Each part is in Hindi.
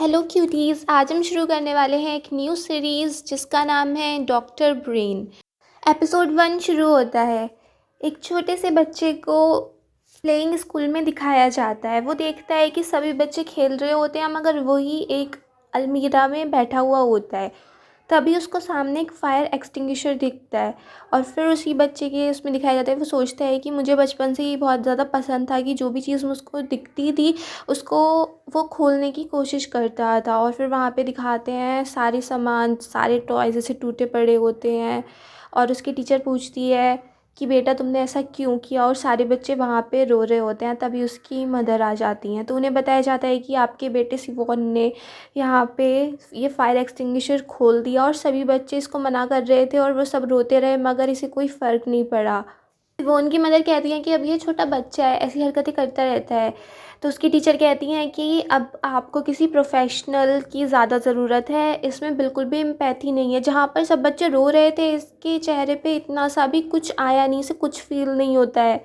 हेलो क्यूटीज़, आज हम शुरू करने वाले हैं एक न्यू सीरीज़ जिसका नाम है डॉक्टर ब्रेन। एपिसोड 1 शुरू होता है। एक छोटे से बच्चे को प्लेइंग स्कूल में दिखाया जाता है। वो देखता है कि सभी बच्चे खेल रहे होते हैं मगर वही एक अलमीरा में बैठा हुआ होता है। तभी उसको सामने एक फ़ायर एक्सटिंग्विशर दिखता है और फिर उसी बच्चे के उसमें दिखाया जाता है। वो सोचता है कि मुझे बचपन से ही बहुत ज़्यादा पसंद था कि जो भी चीज़ मुझको दिखती थी उसको वो खोलने की कोशिश करता था। और फिर वहाँ पे दिखाते हैं सारे सामान, सारे टॉयज़ ऐसे टूटे पड़े होते हैं और उसकी टीचर पूछती है कि बेटा तुमने ऐसा क्यों किया, और सारे बच्चे वहाँ पे रो रहे होते हैं। तभी उसकी मदर आ जाती हैं तो उन्हें बताया जाता है कि आपके बेटे सिवोन ने यहाँ पे ये फ़ायर एक्सटिंग्विशर खोल दिया और सभी बच्चे इसको मना कर रहे थे और वो सब रोते रहे मगर इसे कोई फ़र्क नहीं पड़ा। वो उनकी मदर कहती हैं कि अब ये छोटा बच्चा है, ऐसी हरकतें करता रहता है। तो उसकी टीचर कहती हैं कि अब आपको किसी प्रोफ़ेशनल की ज़्यादा ज़रूरत है, इसमें बिल्कुल भी एम्पैथी नहीं है। जहाँ पर सब बच्चे रो रहे थे, इसके चेहरे पे इतना सा भी कुछ आया नहीं, इसे कुछ फ़ील नहीं होता है।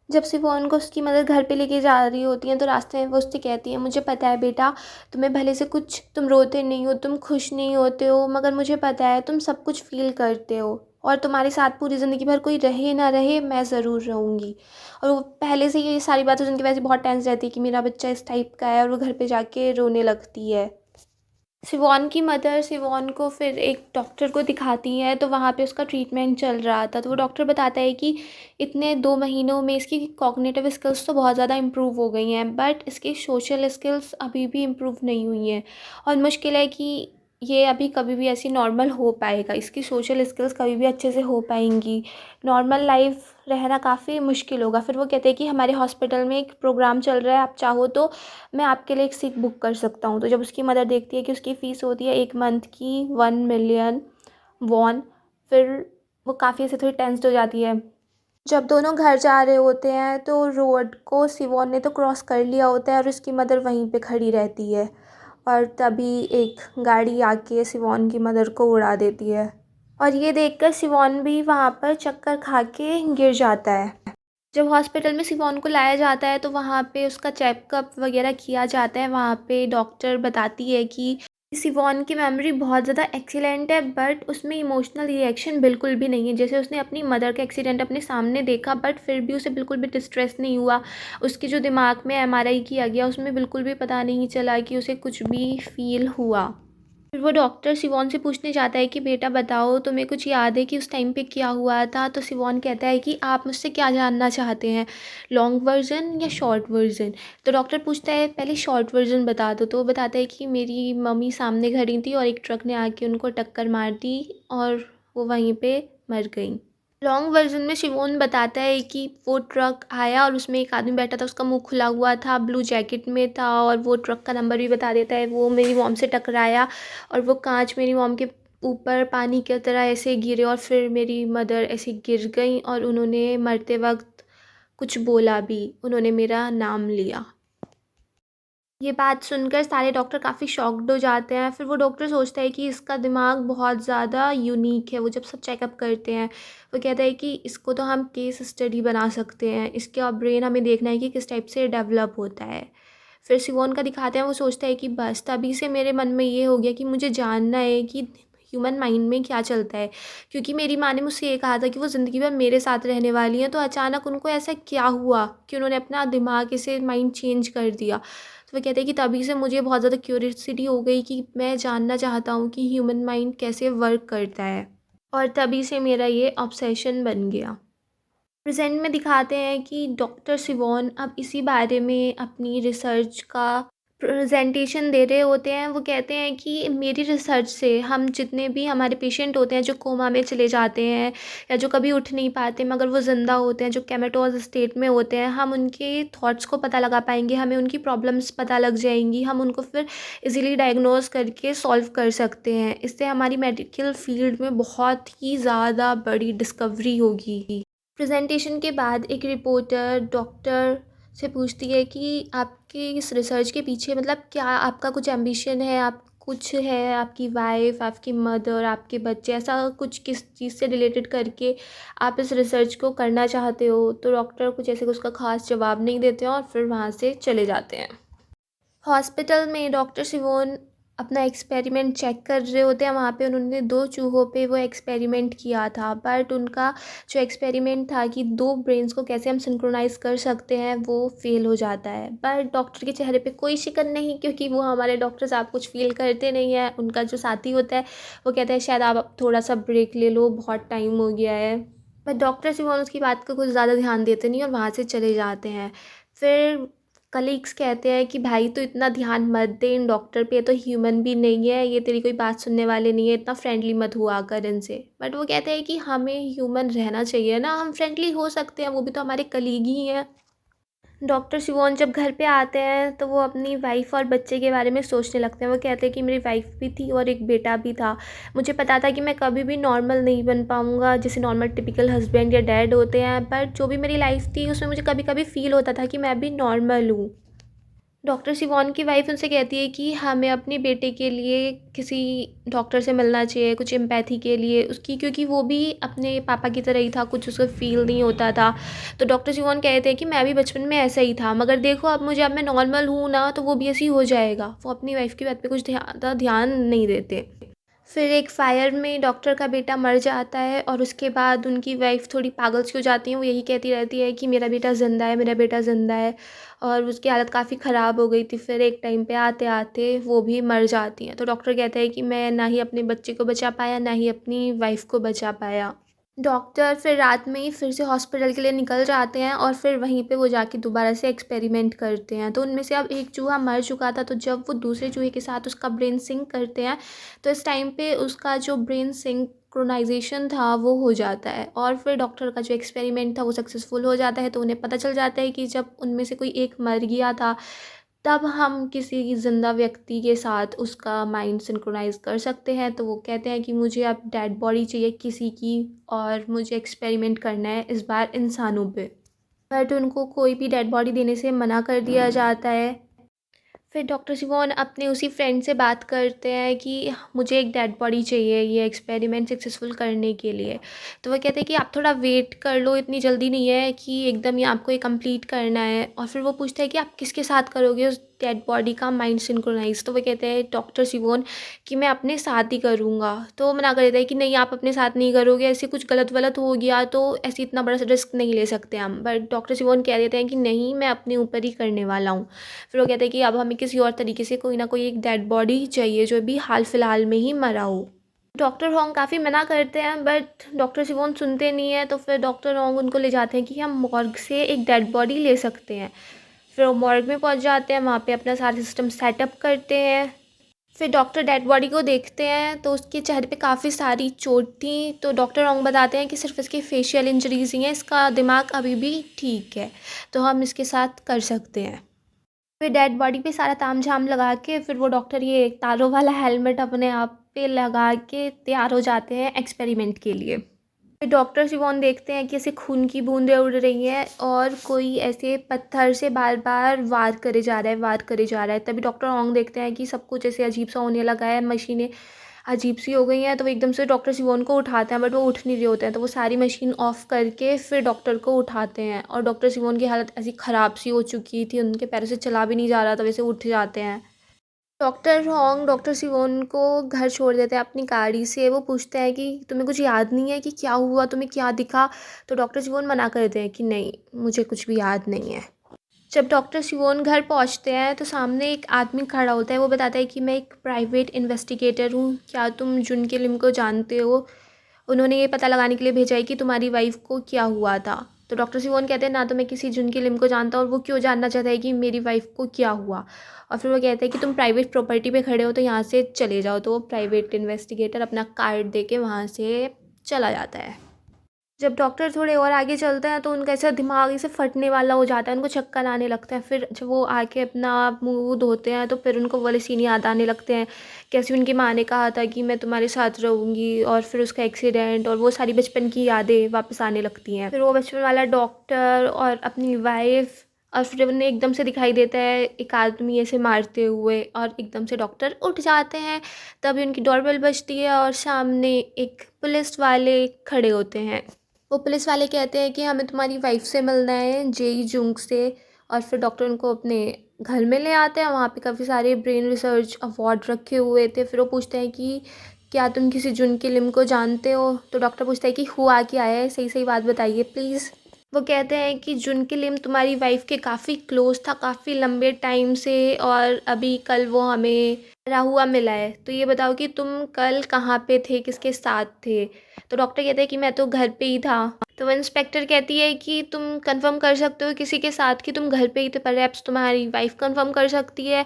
जब सिवोन को उसकी मदर घर पे लेके जा रही होती हैं तो रास्ते में वो उससे कहती हैं, मुझे पता है बेटा, तुम्हें भले से कुछ, तुम रोते नहीं हो, तुम खुश नहीं होते हो, मगर मुझे पता है तुम सब कुछ फ़ील करते हो और तुम्हारे साथ पूरी ज़िंदगी भर कोई रहे ना रहे, मैं ज़रूर रहूँगी। और वो पहले से ये सारी बातें सुन के वैसे बहुत टेंस रहती है कि मेरा बच्चा इस टाइप का है, और वो घर पे जाके रोने लगती है। सिवोन की मदर सिवोन को फिर एक डॉक्टर को दिखाती हैं तो वहाँ पे उसका ट्रीटमेंट चल रहा था। तो वो डॉक्टर बताता है कि इतने 2 महीनों में इसकी कॉग्निटिव स्किल्स तो बहुत ज़्यादा इम्प्रूव हो गई हैं, बट इसकी सोशल स्किल्स अभी भी इम्प्रूव नहीं हुई हैं और मुश्किल है कि ये अभी कभी भी ऐसी नॉर्मल हो पाएगा, इसकी सोशल स्किल्स कभी भी अच्छे से हो पाएंगी, नॉर्मल लाइफ रहना काफ़ी मुश्किल होगा। फिर वो कहते हैं कि हमारे हॉस्पिटल में एक प्रोग्राम चल रहा है, आप चाहो तो मैं आपके लिए एक सीट बुक कर सकता हूँ। तो जब उसकी मदर देखती है कि उसकी फ़ीस होती है 1 मंथ की 1 मिलियन वॉन, फिर वो काफ़ी ऐसे थोड़ी टेंस्ड हो जाती है। जब दोनों घर जा रहे होते हैं तो रोड को सिवोन ने तो क्रॉस कर लिया होता है और उसकी मदर वहीं पे खड़ी रहती है और तभी एक गाड़ी आके सिवोन की मदर को उड़ा देती है और ये देखकर सिवोन भी वहाँ पर चक्कर खा के गिर जाता है। जब हॉस्पिटल में सिवोन को लाया जाता है तो वहाँ पे उसका चेकअप वगैरह किया जाता है। वहाँ पे डॉक्टर बताती है कि सिवोन की मेमोरी बहुत ज़्यादा एक्सीलेंट है, बट उसमें इमोशनल रिएक्शन बिल्कुल भी नहीं है। जैसे उसने अपनी मदर का एक्सीडेंट अपने सामने देखा बट फिर भी उसे बिल्कुल भी डिस्ट्रेस नहीं हुआ। उसके जो दिमाग में एमआरआई किया गया उसमें बिल्कुल भी पता नहीं चला कि उसे कुछ भी फील हुआ। फिर वो डॉक्टर सिवोन से पूछने जाता है कि बेटा बताओ, तुम्हें कुछ याद है कि उस टाइम पे क्या हुआ था? तो सिवोन कहता है कि आप मुझसे क्या जानना चाहते हैं, लॉन्ग वर्जन या शॉर्ट वर्जन? तो डॉक्टर पूछता है पहले शॉर्ट वर्जन बता दो। तो वो बताता है कि मेरी मम्मी सामने खड़ी थी और एक ट्रक ने आके उनको टक्कर मार दी और वो वहीं पे मर गई। लॉन्ग वर्जन में शिवोन बताता है कि वो ट्रक आया और उसमें एक आदमी बैठा था, उसका मुंह खुला हुआ था, ब्लू जैकेट में था और वो ट्रक का नंबर भी बता देता है। वो मेरी मॉम से टकराया और वो कांच मेरी मॉम के ऊपर पानी की तरह ऐसे गिरे और फिर मेरी मदर ऐसे गिर गई और उन्होंने मरते वक्त कुछ बोला भी, उन्होंने मेरा नाम लिया। ये बात सुनकर सारे डॉक्टर काफ़ी शॉक्ड हो जाते हैं। फिर वो डॉक्टर सोचता है कि इसका दिमाग बहुत ज़्यादा यूनिक है। वो जब सब चेकअप करते हैं वो कहता है कि इसको तो हम केस स्टडी बना सकते हैं, इसका ब्रेन हमें देखना है कि किस टाइप से डेवलप होता है। फिर सिवोन का दिखाते हैं, वो सोचता है कि बस तभी से मेरे मन में ये हो गया कि मुझे जानना है कि ह्यूमन माइंड में क्या चलता है, क्योंकि मेरी माँ ने मुझसे ये कहा था कि वो ज़िंदगी भर मेरे साथ रहने वाली हैं, तो अचानक उनको ऐसा क्या हुआ कि उन्होंने अपना दिमाग ऐसे माइंड चेंज कर दिया। तो वो कहते हैं कि तभी से मुझे बहुत ज़्यादा क्यूरियोसिटी हो गई कि मैं जानना चाहता हूँ कि ह्यूमन माइंड कैसे वर्क करता है, और तभी से मेरा ये ऑब्सेशन बन गया। प्रेजेंट में दिखाते हैं कि डॉक्टर सिवोन अब इसी बारे में अपनी रिसर्च का प्रेजेंटेशन दे रहे होते हैं। वो कहते हैं कि मेरी रिसर्च से हम जितने भी हमारे पेशेंट होते हैं जो कोमा में चले जाते हैं या जो कभी उठ नहीं पाते मगर वो ज़िंदा होते हैं, जो केमेटोज स्टेट में होते हैं, हम उनके थॉट्स को पता लगा पाएंगे, हमें उनकी प्रॉब्लम्स पता लग जाएंगी, हम उनको फिर इजीली डायग्नोज करके सॉल्व कर सकते हैं। इससे हमारी मेडिकल फील्ड में बहुत ही ज़्यादा बड़ी डिस्कवरी होगी। प्रेजेंटेशन के बाद एक रिपोर्टर डॉक्टर से पूछती है कि आपकी इस रिसर्च के पीछे मतलब क्या आपका कुछ एम्बिशन है, आप कुछ है, आपकी वाइफ, आपकी मदर, आपके बच्चे, ऐसा कुछ किस चीज़ से रिलेटेड करके आप इस रिसर्च को करना चाहते हो? तो डॉक्टर कुछ ऐसे उसका ख़ास जवाब नहीं देते हैं और फिर वहाँ से चले जाते हैं। हॉस्पिटल में डॉक्टर सिवोन अपना एक्सपेरिमेंट चेक कर रहे होते हैं। वहाँ पे उन्होंने 2 चूहों पे वो एक्सपेरिमेंट किया था, बट उनका जो एक्सपेरिमेंट था कि 2 ब्रेन्स को कैसे हम सिंक्रोनाइज़ कर सकते हैं, वो फ़ेल हो जाता है। बट डॉक्टर के चेहरे पे कोई शिकन नहीं, क्योंकि वो हमारे डॉक्टर साहब कुछ फ़ील करते नहीं हैं। उनका जो साथी होता है वो कहता है शायद आप अब थोड़ा-सा ब्रेक ले लो, बहुत टाइम हो गया है। बट डॉक्टर सिवोन उसकी बात को कुछ ज़्यादा ध्यान देते नहीं और वहाँ से चले जाते हैं। फिर कलीग्स कहते हैं कि भाई तो इतना ध्यान मत दे इन डॉक्टर पे, ये तो ह्यूमन भी नहीं है, ये तेरी कोई बात सुनने वाले नहीं है, इतना फ्रेंडली मत हुआ कर इनसे। बट वो कहते हैं कि हमें ह्यूमन रहना चाहिए ना, हम फ्रेंडली हो सकते हैं, वो भी तो हमारे कलीग ही हैं। डॉक्टर शिवोन जब घर पे आते हैं तो वो अपनी वाइफ़ और बच्चे के बारे में सोचने लगते हैं। वो कहते हैं कि मेरी वाइफ़ भी थी और एक बेटा भी था। मुझे पता था कि मैं कभी भी नॉर्मल नहीं बन पाऊँगा, जैसे नॉर्मल टिपिकल हस्बैंड या डैड होते हैं, बट जो भी मेरी लाइफ़ थी उसमें मुझे कभी-कभी फ़ील होता था कि मैं भी नॉर्मल हूँ। डॉक्टर सिवॉन की वाइफ़ उनसे कहती है कि हमें अपने बेटे के लिए किसी डॉक्टर से मिलना चाहिए, कुछ एम्पैथी के लिए उसकी, क्योंकि वो भी अपने पापा की तरह ही था, कुछ उसको फ़ील नहीं होता था। तो डॉक्टर सिवॉन कहते हैं कि मैं भी बचपन में ऐसा ही था, मगर देखो अब मैं नॉर्मल हूँ ना, तो वो भी ऐसे ही हो जाएगा। वो अपनी वाइफ़ की बात पे कुछ ज़्यादा ध्यान नहीं देते। फिर एक फायर में डॉक्टर का बेटा मर जाता है और उसके बाद उनकी वाइफ़ थोड़ी पागल सी हो जाती है। वो यही कहती रहती है कि मेरा बेटा ज़िंदा है, मेरा बेटा ज़िंदा है, और उसकी हालत काफ़ी ख़राब हो गई थी। फिर एक टाइम पे आते-आते वो भी मर जाती हैं। तो डॉक्टर कहता है कि मैं ना ही अपने बच्चे को बचा पाया, ना ही अपनी वाइफ़ को बचा पाया। डॉक्टर फिर रात में ही फिर से हॉस्पिटल के लिए निकल जाते हैं और फिर वहीं पे वो जाके दोबारा से एक्सपेरिमेंट करते हैं। तो उनमें से अब एक चूहा मर चुका था, तो जब वो दूसरे चूहे के साथ उसका ब्रेन सिंक करते हैं, तो इस टाइम पे उसका जो ब्रेन सिंक्रोनाइज़ेशन था वो हो जाता है और फिर डॉक्टर का जो एक्सपेरिमेंट था वो सक्सेसफुल हो जाता है। तो उन्हें पता चल जाता है कि जब उनमें से कोई एक मर गया था, तब हम किसी ज़िंदा व्यक्ति के साथ उसका माइंड सिंक्रोनाइज़ कर सकते हैं। तो वो कहते हैं कि मुझे अब डेड बॉडी चाहिए किसी की, और मुझे एक्सपेरिमेंट करना है इस बार इंसानों पे। बट उनको कोई भी डेड बॉडी देने से मना कर दिया जाता है। फिर डॉक्टर सिवोन अपने उसी फ्रेंड से बात करते हैं कि मुझे एक डेड बॉडी चाहिए ये एक्सपेरिमेंट सक्सेसफुल करने के लिए। तो वो कहते हैं कि आप थोड़ा वेट कर लो, इतनी जल्दी नहीं है कि एकदम ही आपको ये कंप्लीट करना है। और फिर वो पूछता है कि आप किसके साथ करोगे उस डेड बॉडी का माइंड सिंक्रोनाइज। तो वो कहते हैं डॉक्टर सिवोन कि मैं अपने साथ ही करूँगा। तो वो मना कर देता है कि नहीं, आप अपने साथ नहीं करोगे, ऐसे कुछ गलत वलत हो गया तो ऐसे इतना बड़ा रिस्क नहीं ले सकते हम। बट डॉक्टर सिवोन कह देते हैं कि नहीं, मैं अपने ऊपर ही करने वाला हूँ। फिर वो कहते हैं कि अब हमें किसी और तरीके से कोई ना कोई एक डेड बॉडी चाहिए जो भी हाल फिलहाल में ही मरा हो। डॉक्टर होंग काफ़ी मना करते हैं, बट डॉक्टर सिवोन सुनते नहीं हैं। तो फिर डॉक्टर होंग उनको ले जाते हैं कि हम मॉर्ग से एक डेड बॉडी ले सकते हैं। फिर वो मॉर्ग में पहुंच जाते हैं, वहाँ पे अपना सारा सिस्टम सेटअप करते हैं। फिर डॉक्टर डेड बॉडी को देखते हैं तो उसके चेहरे पे काफ़ी सारी चोट थी। तो डॉक्टर होंग बताते हैं कि सिर्फ इसकी फेशियल इंजरीज ही हैं, इसका दिमाग अभी भी ठीक है, तो हम इसके साथ कर सकते हैं। फिर डेड बॉडी पे सारा तामझाम लगा के फिर वो डॉक्टर ये तारों वाला हेलमेट अपने आप पे लगा के तैयार हो जाते हैं एक्सपेरिमेंट के लिए। फिर डॉक्टर सिवोन देखते हैं कि ऐसे खून की बूंदें उड़ रही हैं और कोई ऐसे पत्थर से बार बार वार करे जा रहा है, वार करे जा रहा है। तभी डॉक्टर होंग देखते हैं कि सब कुछ ऐसे अजीब सा होने लगा है, मशीनें अजीब सी हो गई हैं। तो वो एकदम से डॉक्टर सिवोन को उठाते हैं, बट वो उठ नहीं रहे होते हैं। तो वो सारी मशीन ऑफ करके फिर डॉक्टर को उठाते हैं और डॉक्टर सिवोन की हालत ऐसी ख़राब सी हो चुकी थी, उनके पैरों से चला भी नहीं जा रहा था, वैसे उठ जाते हैं। डॉक्टर होंग डॉक्टर सिवोन को घर छोड़ देते हैं अपनी गाड़ी से। वो पूछते हैं कि तुम्हें कुछ याद नहीं है कि क्या हुआ, तुम्हें क्या दिखा? तो डॉक्टर सिवोन मना कर देते हैं कि नहीं, मुझे कुछ भी याद नहीं है। जब डॉक्टर सिवोन घर पहुंचते हैं तो सामने एक आदमी खड़ा होता है। वो बताता है कि मैं एक प्राइवेट इन्वेस्टिगेटर हूँ, क्या तुम जुन के लिम को जानते हो? उन्होंने ये पता लगाने के लिए भेजा है कि तुम्हारी वाइफ़ को क्या हुआ था। तो डॉक्टर सिवोन कहते हैं ना तो मैं किसी जुन के लिम को जानता, और वो क्यों जानना चाहता है कि मेरी वाइफ़ को क्या हुआ। और फिर वो कहते हैं कि तुम प्राइवेट प्रॉपर्टी पे खड़े हो तो यहाँ से चले जाओ। तो वो प्राइवेट इन्वेस्टिगेटर अपना कार्ड दे के वहाँ से चला जाता है। जब डॉक्टर थोड़े और आगे चलते हैं तो उनका ऐसा दिमाग ऐसे फटने वाला हो जाता है, उनको चक्कर आने लगता है। फिर जब वो आके अपना मुँह धोते हैं तो फिर उनको वाले सीन याद आने लगते हैं, कैसे उनकी माँ ने कहा था कि मैं तुम्हारे साथ रहूँगी, और फिर उसका एक्सीडेंट और वो सारी बचपन की यादें वापस आने लगती हैं। फिर वो बचपन वाला डॉक्टर और अपनी वाइफ, और फिर उन्हें एकदम से दिखाई देता है एक आदमी ऐसे मारते हुए, और एकदम से डॉक्टर उठ जाते हैं। तभी उनकी डोरबेल बजती है और सामने एक पुलिस वाले खड़े होते हैं। वो पुलिस वाले कहते हैं कि हमें तुम्हारी वाइफ से मिलना है, जेई जुंग से। और फिर डॉक्टर उनको अपने घर में ले आते हैं, वहाँ पे काफ़ी सारे ब्रेन रिसर्च अवार्ड रखे हुए थे। फिर वो पूछते हैं कि क्या तुम किसी जुन किलिम को जानते हो? तो डॉक्टर पूछता है कि हुआ क्या है, सही सही बात बताइए प्लीज़। वो कहते हैं कि जुन किलिम तुम्हारी वाइफ़ के काफ़ी क्लोज़ था, काफ़ी लंबे टाइम से, और अभी कल वो हमें मरा हुआ मिला है। तो ये बताओ कि तुम कल कहाँ पे थे, किसके साथ थे? तो डॉक्टर कहते हैं कि मैं तो घर पे ही था। तो वो इंस्पेक्टर कहती है कि तुम कंफर्म कर सकते हो किसी के साथ कि तुम घर पे ही थे, परहैप्स तुम्हारी वाइफ़ कंफर्म कर सकती है।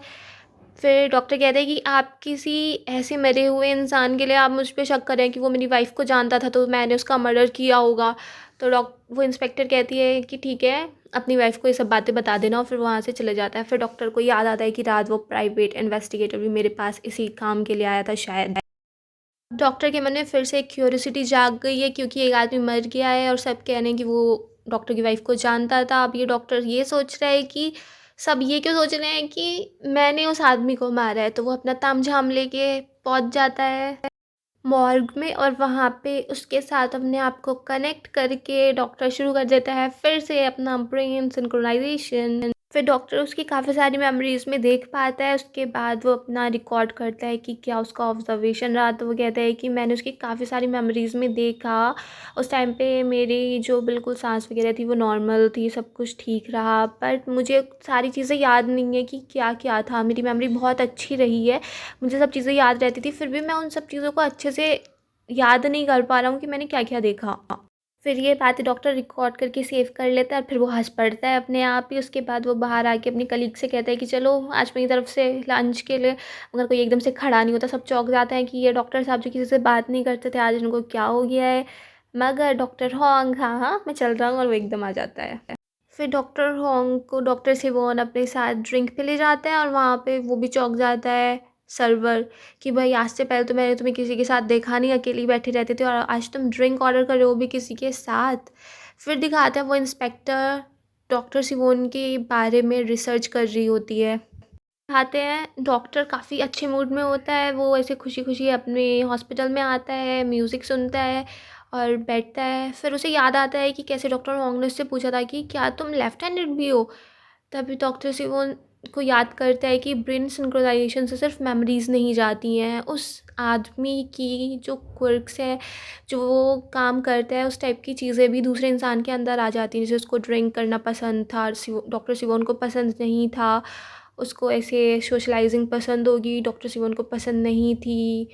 फिर डॉक्टर कहते हैं कि आप किसी ऐसे मरे हुए इंसान के लिए आप मुझ पे शक कर रहे हैं कि वो मेरी वाइफ़ को जानता था, तो मैंने उसका मर्डर किया होगा। तो वो इंस्पेक्टर कहती है कि ठीक है, अपनी वाइफ़ को ये सब बातें बता देना, और फिर वहाँ से चले जाता है। फिर डॉक्टर को याद आता है कि रात वो प्राइवेट इन्वेस्टिगेटर भी मेरे पास इसी काम के लिए आया था शायद। डॉक्टर के मन में फिर से एक क्यूरियोसिटी जाग गई है, क्योंकि एक आदमी मर गया है और सब कह रहे हैं कि वो डॉक्टर की वाइफ़ को जानता था। अब ये डॉक्टर ये सोच रहा है कि सब ये क्यों सोच रहे हैं कि मैंने उस आदमी को मारा है, तो वो अपना तामझाम लेके पहुंच जाता है मॉर्ग में, और वहाँ पे उसके साथ अपने आप को कनेक्ट करके डॉक्टर शुरू कर देता है फिर से अपना ब्रेन सिंक्रोनाइजेशन। फिर डॉक्टर उसकी काफ़ी सारी मेमोरीज़ में देख पाता है। उसके बाद वो अपना रिकॉर्ड करता है कि क्या उसका ऑब्जर्वेशन रहा। तो वो कहता है कि मैंने उसकी काफ़ी सारी मेमोरीज़ में देखा, उस टाइम पे मेरी जो बिल्कुल सांस वगैरह थी वो नॉर्मल थी, सब कुछ ठीक रहा, बट मुझे सारी चीज़ें याद नहीं है कि क्या क्या था। मेरी मेमोरी बहुत अच्छी रही है, मुझे सब चीज़ें याद रहती थी, फिर भी मैं उन सब चीज़ों को अच्छे से याद नहीं कर पा रहा हूँ कि मैंने क्या क्या देखा। फिर ये बातें डॉक्टर रिकॉर्ड करके सेव कर लेता है, और फिर वो हँस पड़ता है अपने आप ही। उसके बाद वो बाहर आके अपनी कलीग से कहता है कि चलो आज मेरी तरफ से लंच के लिए, मगर कोई एकदम से खड़ा नहीं होता, सब चौंक जाते हैं कि ये डॉक्टर साहब जो किसी से बात नहीं करते थे, आज इनको क्या हो गया है। मगर डॉक्टर होंग, हाँ हाँ मैं चल रहा हूँ, और वो एकदम आ जाता है। फिर डॉक्टर होंग को डॉक्टर सिवोन अपने साथ ड्रिंक पे ले जाते हैं, और वहाँ पे वो भी चौंक जाता है सर्वर कि भाई आज से पहले तो मैंने तुम्हें किसी के साथ देखा नहीं, अकेली बैठे रहते थे, और आज तुम ड्रिंक ऑर्डर कर रहे हो वो भी किसी के साथ। फिर दिखाते हैं वो इंस्पेक्टर डॉक्टर सिवोन के बारे में रिसर्च कर रही होती है। दिखाते हैं डॉक्टर काफ़ी अच्छे मूड में होता है, वो ऐसे खुशी खुशी अपने हॉस्पिटल में आता है, म्यूज़िक सुनता है और बैठता है। फिर उसे याद आता है कि कैसे डॉक्टर होंग ने उससे पूछा था कि क्या तुम लेफ्ट हैंडेड भी हो। तभी डॉक्टर सिवोन को याद करता है कि ब्रेन सिंक्रोनाइजेशन से सिर्फ मेमोरीज नहीं जाती हैं, उस आदमी की जो क्वर्क्स है, जो वो काम करता है, उस टाइप की चीज़ें भी दूसरे इंसान के अंदर आ जाती हैं। जैसे उसको ड्रिंक करना पसंद था, डॉक्टर सिवोन को पसंद नहीं था। उसको ऐसे सोशलाइजिंग पसंद होगी, डॉक्टर सिवोन को पसंद नहीं थी।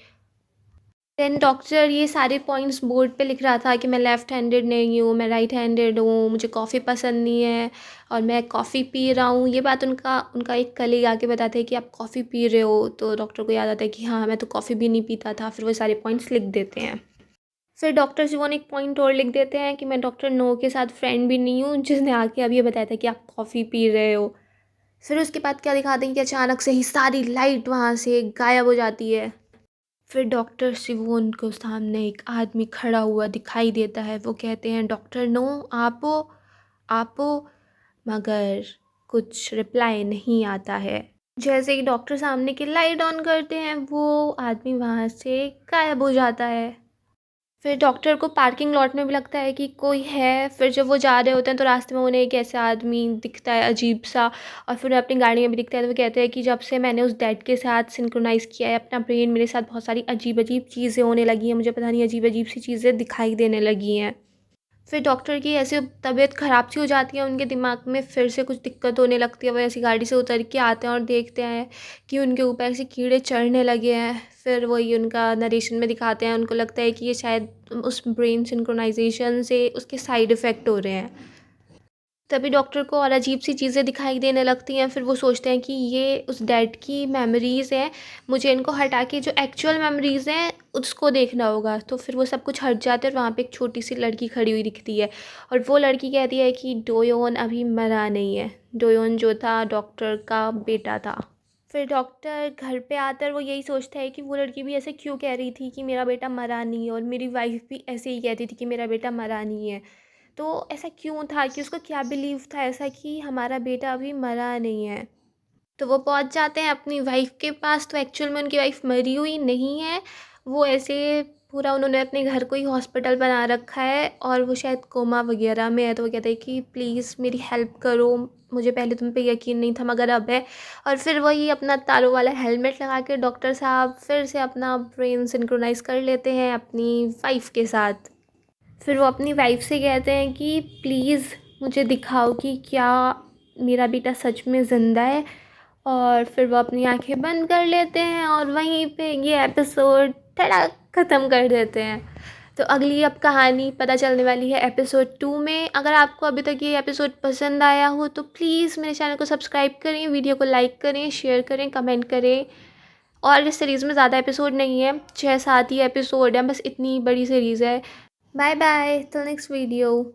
देन डॉक्टर ये सारे पॉइंट्स बोर्ड पे लिख रहा था कि मैं लेफ़्ट हैंडेड नहीं हूँ, मैं राइट हैंडेड हूँ, मुझे कॉफ़ी पसंद नहीं है, और मैं कॉफ़ी पी रहा हूँ। ये बात उनका उनका एक कलीग आके बताते हैं कि आप कॉफ़ी पी रहे हो, तो डॉक्टर को याद आता है कि हाँ मैं तो कॉफ़ी भी नहीं पीता था। फिर वो सारे पॉइंट्स लिख देते हैं। फिर डॉक्टर सिवोन एक पॉइंट और लिख देते हैं कि मैं डॉक्टर नो के साथ फ्रेंड भी नहीं हूँ, जिसने आके अब ये बताया था कि आप कॉफ़ी पी रहे हो। फिर उसके बाद क्या दिखाते हैं कि अचानक से ही सारी लाइट वहाँ से गायब हो जाती है। फिर डॉक्टर सिवोन को सामने एक आदमी खड़ा हुआ दिखाई देता है। वो कहते हैं डॉक्टर नो, आप हो, आप हो, मगर कुछ रिप्लाई नहीं आता है। जैसे ही डॉक्टर सामने की लाइट ऑन करते हैं, वो आदमी वहाँ से गायब हो जाता है। फिर डॉक्टर को पार्किंग लॉट में भी लगता है कि कोई है। फिर जब वो जा रहे होते हैं तो रास्ते में उन्हें एक ऐसा आदमी दिखता है अजीब सा, और फिर उन्हें अपनी गाड़ी में भी दिखता है। तो वो कहते हैं कि जब से मैंने उस डैड के साथ सिंक्रोनाइज़ किया है अपना ब्रेन, मेरे साथ बहुत सारी अजीब अजीब चीज़ें होने लगी हैं, मुझे पता नहीं अजीब अजीब सी चीज़ें दिखाई देने लगी हैं। फिर डॉक्टर की ऐसे तबीयत ख़राब सी हो जाती है, उनके दिमाग में फिर से कुछ दिक्कत होने लगती है। वो ऐसी गाड़ी से उतर के आते हैं और देखते हैं कि उनके ऊपर ऐसे कीड़े चढ़ने लगे हैं। फिर वही उनका नरेशन में दिखाते हैं, उनको लगता है कि ये शायद उस ब्रेन सिंक्रोनाइजेशन से उसके साइड इफ़ेक्ट हो रहे हैं। तभी डॉक्टर को और अजीब-सी चीज़ें दिखाई देने लगती हैं। फिर वो सोचते हैं कि ये उस डैड की मेमोरीज़ हैं, मुझे इनको हटा के जो एक्चुअल मेमोरीज़ हैं उसको देखना होगा। तो फिर वो सब कुछ हट जाता है, और वहाँ पे एक छोटी-सी लड़की खड़ी हुई दिखती है, और वो लड़की कहती है कि डोयोन अभी मरा नहीं है। डोयोन जो था डॉक्टर का बेटा था। फिर डॉक्टर घर पे आता है, वो यही सोचता है कि वो लड़की भी ऐसे क्यों कह रही थी कि मेरा बेटा मरा नहीं है, और मेरी वाइफ़ भी ऐसे ही कहती थी कि मेरा बेटा मरा नहीं है। तो ऐसा क्यों था, कि उसको क्या बिलीव था ऐसा कि हमारा बेटा अभी मरा नहीं है। तो वो पहुंच जाते हैं अपनी वाइफ़ के पास, तो एक्चुअल में उनकी वाइफ़ मरी हुई नहीं है। वो ऐसे पूरा उन्होंने अपने घर को ही हॉस्पिटल बना रखा है और वो शायद कोमा वगैरह में है। तो वो कहते हैं कि प्लीज़ मेरी हेल्प करो, मुझे पहले तुम पे यकीन नहीं था मगर अब है। और फिर वही अपना तारों वाला हेलमेट लगा के डॉक्टर साहब फिर से अपना ब्रेन सिंक्रोनाइज़ कर लेते हैं अपनी वाइफ़ के साथ। फिर वो अपनी वाइफ़ से कहते हैं कि प्लीज़ मुझे दिखाओ कि क्या मेरा बेटा सच में ज़िंदा है। और फिर वो अपनी आंखें बंद कर लेते हैं और वहीं पे ये एपिसोड धड़ाक ख़त्म कर देते हैं। तो अगली अब कहानी पता चलने वाली है एपिसोड 2 में। अगर आपको अभी तक ये एपिसोड पसंद आया हो तो प्लीज़ मेरे चैनल को सब्सक्राइब करें, वीडियो को लाइक करें, शेयर करें, कमेंट करें। और इस सीरीज़ में ज़्यादा एपिसोड नहीं है, 6-7 ही एपिसोड हैं, बस इतनी बड़ी सीरीज़ है। Bye bye, till next video.